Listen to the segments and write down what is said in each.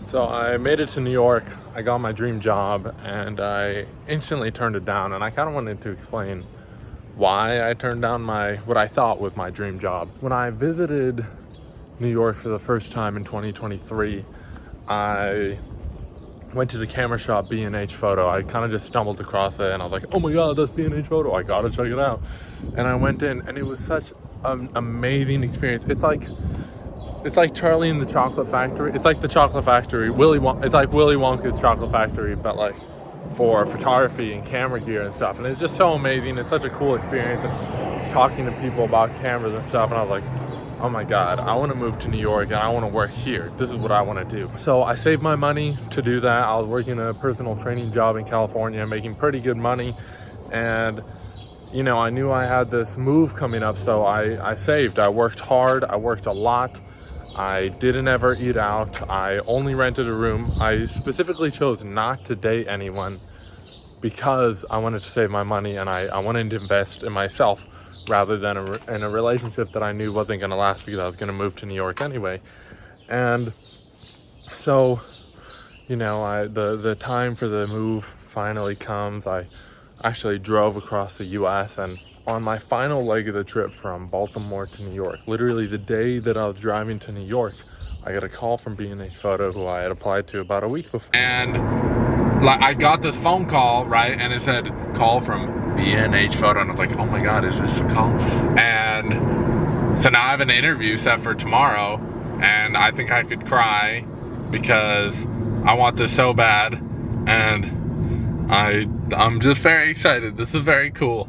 So I made it to New York, I got my dream job, and I instantly turned it down. And I kind of wanted to explain why I turned down what I thought was my dream job. When I visited New York for the first time in 2023, I went to the camera shop B&H Photo. I kind of just stumbled across it and I was like, oh my god, that's B&H Photo, I gotta check it out. And I went in and it was such an amazing experience. It's like Charlie and the Chocolate Factory. It's like the Chocolate Factory. It's like Willy Wonka's Chocolate Factory, but like for photography and camera gear and stuff. And it's just so amazing. It's such a cool experience. And talking to people about cameras and stuff. And I was like, oh my god, I want to move to New York and I want to work here. This is what I want to do. So I saved my money to do that. I was working a personal training job in California, making pretty good money. And you know, I knew I had this move coming up, so I saved. I worked hard. I worked a lot. I didn't ever eat out. I only rented a room. I specifically chose not to date anyone because I wanted to save my money and I wanted to invest in myself rather than in a relationship that I knew wasn't going to last because I was going to move to New York anyway. And so, you know, the time for the move finally comes. I actually drove across the US, and on my final leg of the trip from Baltimore to New York, literally the day that I was driving to New York, I got a call from B&H Photo, who I had applied to about a week before. And like, I got this phone call, right? And it said, call from B&H Photo. And I was like, oh my God, is this a call? And so now I have an interview set for tomorrow, and I think I could cry because I want this so bad. And I'm just very excited. This is very cool.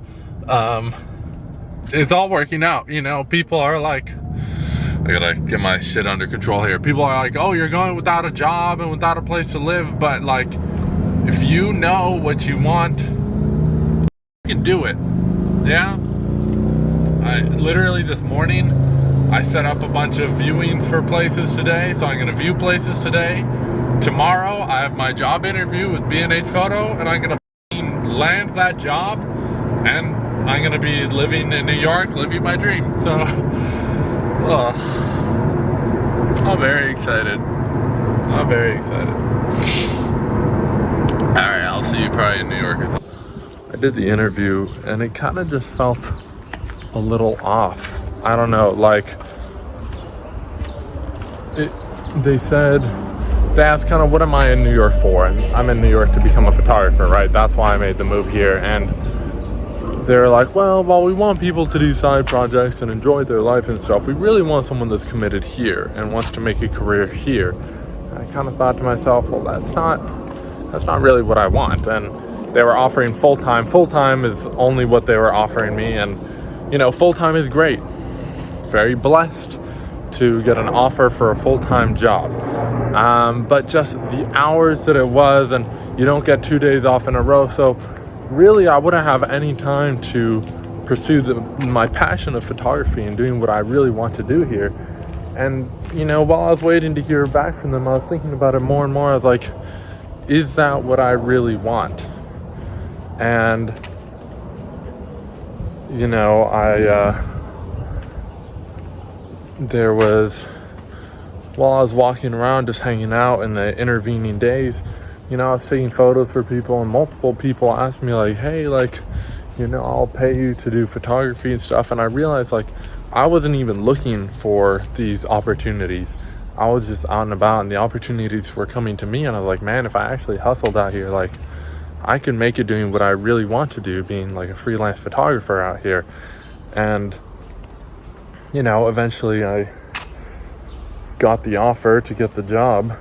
It's all working out, you know. People are like, I gotta get my shit under control here. People are like, oh, you're going without a job and without a place to live, but like, if you know what you want, you can do it. Yeah. I literally this morning, I set up a bunch of viewings for places today, so I'm gonna view places today. Tomorrow, I have my job interview with B&H Photo, and I'm gonna land that job, and I'm gonna be living in New York, living my dream. So, I'm very excited. I'm very excited. All right, I'll see you probably in New York. I did the interview, and it kind of just felt a little off. I don't know, like, they asked kind of what am I in New York for, and I'm in New York to become a photographer, right? That's why I made the move here. And they're like, well, while we want people to do side projects and enjoy their life and stuff, we really want someone that's committed here and wants to make a career here. And I kind of thought to myself, well, that's not really what I want. And they were offering full-time. Full-time is only what they were offering me, and you know, full-time is great. Very blessed to get an offer for a full-time job. But just the hours that it was, and you don't get 2 days off in a row, so really I wouldn't have any time to pursue my passion of photography and doing what I really want to do here. And you know, while I was waiting to hear back from them, I was thinking about it more and more. I was like, is that what I really want? And you know, while I was walking around just hanging out in the intervening days, you know, I was taking photos for people, and multiple people asked me like, hey, like, you know, I'll pay you to do photography and stuff. And I realized like I wasn't even looking for these opportunities. I was just out and about, and the opportunities were coming to me, and I was like, man, if I actually hustled out here, like, I can make it doing what I really want to do, being like a freelance photographer out here. And you know, eventually I got the offer to get the job.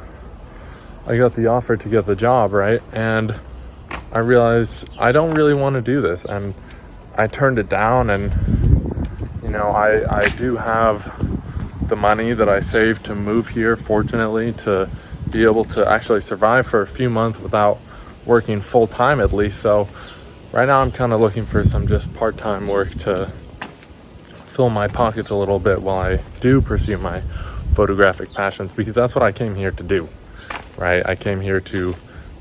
Right? And I realized I don't really want to do this, and I turned it down. And you know, I do have the money that I saved to move here, fortunately, to be able to actually survive for a few months without working full-time at least. So right now I'm kind of looking for some just part-time work to fill my pockets a little bit while I do pursue my photographic passions, because that's what I came here to do, right? I came here to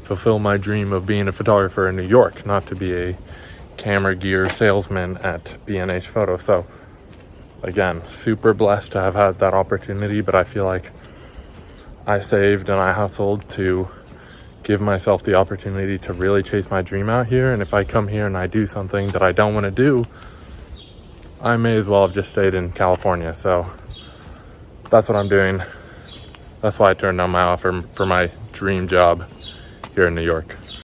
fulfill my dream of being a photographer in New York, not to be a camera gear salesman at B&H Photo. So again, super blessed to have had that opportunity, but I feel like I saved and I hustled to give myself the opportunity to really chase my dream out here. And if I come here and I do something that I don't want to do, I may as well have just stayed in California. So that's what I'm doing. That's why I turned down my offer for my dream job here in New York.